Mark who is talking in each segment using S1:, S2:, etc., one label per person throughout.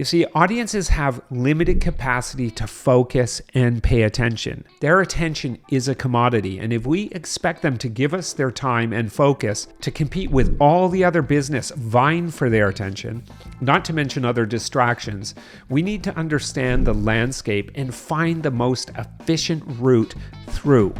S1: You see, audiences have limited capacity to focus and pay attention. Their attention is a commodity, and if we expect them to give us their time and focus to compete with all the other business vying for their attention, not to mention other distractions, we need to understand the landscape and find the most efficient route through.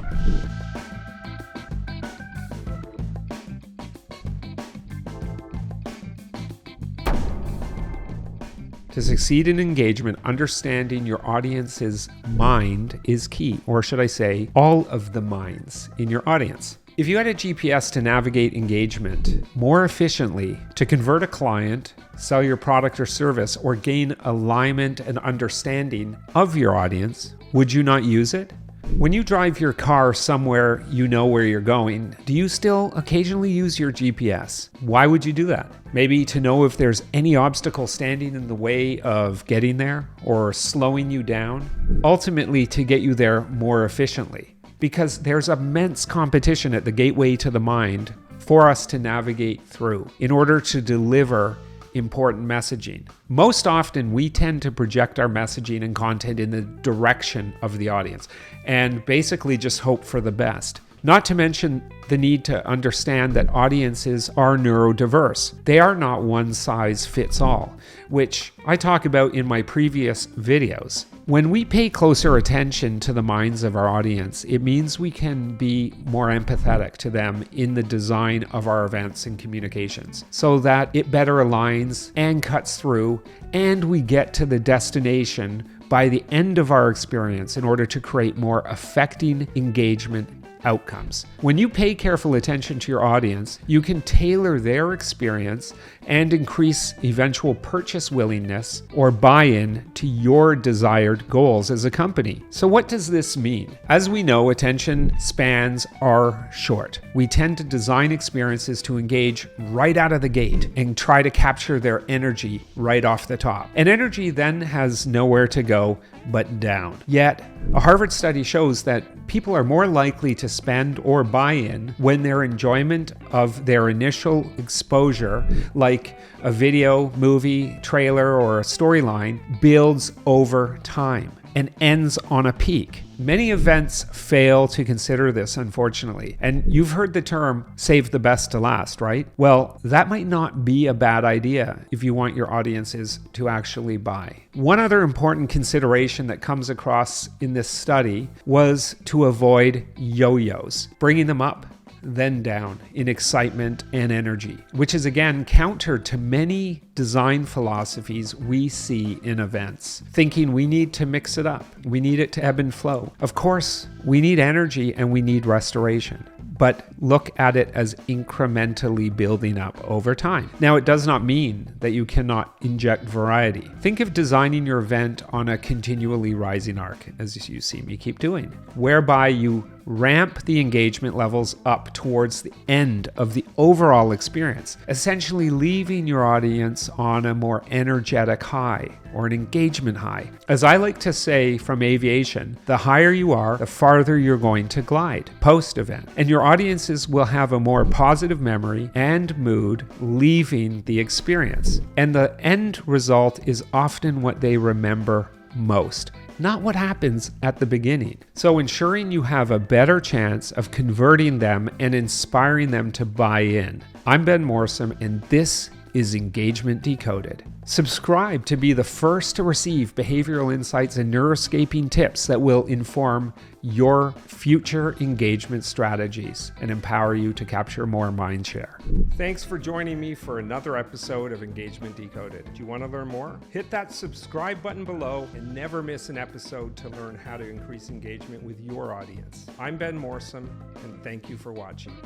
S1: To succeed in engagement, understanding your audience's mind is key, or should I say, all of the minds in your audience. If you had a GPS to navigate engagement more efficiently, to convert a client, sell your product or service, or gain alignment and understanding of your audience, would you not use it? When you drive your car somewhere you know where you're going, do you still occasionally use your GPS? Why would you do that? Maybe to know if there's any obstacle standing in the way of getting there or slowing you down, ultimately to get you there more efficiently. Because there's immense competition at the gateway to the mind for us to navigate through in order to deliver important messaging. Most often, we tend to project our messaging and content in the direction of the audience and basically just hope for the best. Not to mention the need to understand that audiences are neurodiverse. They are not one size fits all, which I talk about in my previous videos. When we pay closer attention to the minds of our audience, it means we can be more empathetic to them in the design of our events and communications so that it better aligns and cuts through, and we get to the destination by the end of our experience in order to create more affecting engagement outcomes. When you pay careful attention to your audience, you can tailor their experience and increase eventual purchase willingness or buy-in to your desired goals as a company. So what does this mean? As we know, attention spans are short. We tend to design experiences to engage right out of the gate and try to capture their energy right off the top. And energy then has nowhere to go but down. Yet, a Harvard study shows that people are more likely to spend or buy in when their enjoyment of their initial exposure, like a video, movie, trailer, or a storyline, builds over time and ends on a peak. Many events fail to consider this, unfortunately. And you've heard the term save the best to last, right? Well, that might not be a bad idea if you want your audiences to actually buy. One other important consideration that comes across in this study was to avoid yo-yos, bringing them up, then down in excitement and energy, which is again counter to many design philosophies we see in events, thinking we need to mix it up. We need it to ebb and flow. Of course, we need energy and we need restoration, but look at it as incrementally building up over time. Now, it does not mean that you cannot inject variety. Think of designing your event on a continually rising arc, as you see me keep doing, whereby you ramp the engagement levels up towards the end of the overall experience, essentially leaving your audience on a more energetic high or an engagement high. As I like to say from aviation, the higher you are, the farther you're going to glide post-event. And your audiences will have a more positive memory and mood leaving the experience. And the end result is often what they remember most, not what happens at the beginning. So ensuring you have a better chance of converting them and inspiring them to buy in. I'm Ben Morsom, and this is Engagement Decoded. Subscribe to be the first to receive behavioral insights and neuroscaping tips that will inform your future engagement strategies and empower you to capture more mind share. Thanks for joining me for another episode of Engagement Decoded. Do you want to learn more? Hit that subscribe button below and never miss an episode to learn how to increase engagement with your audience. I'm Ben Morsom, and thank you for watching.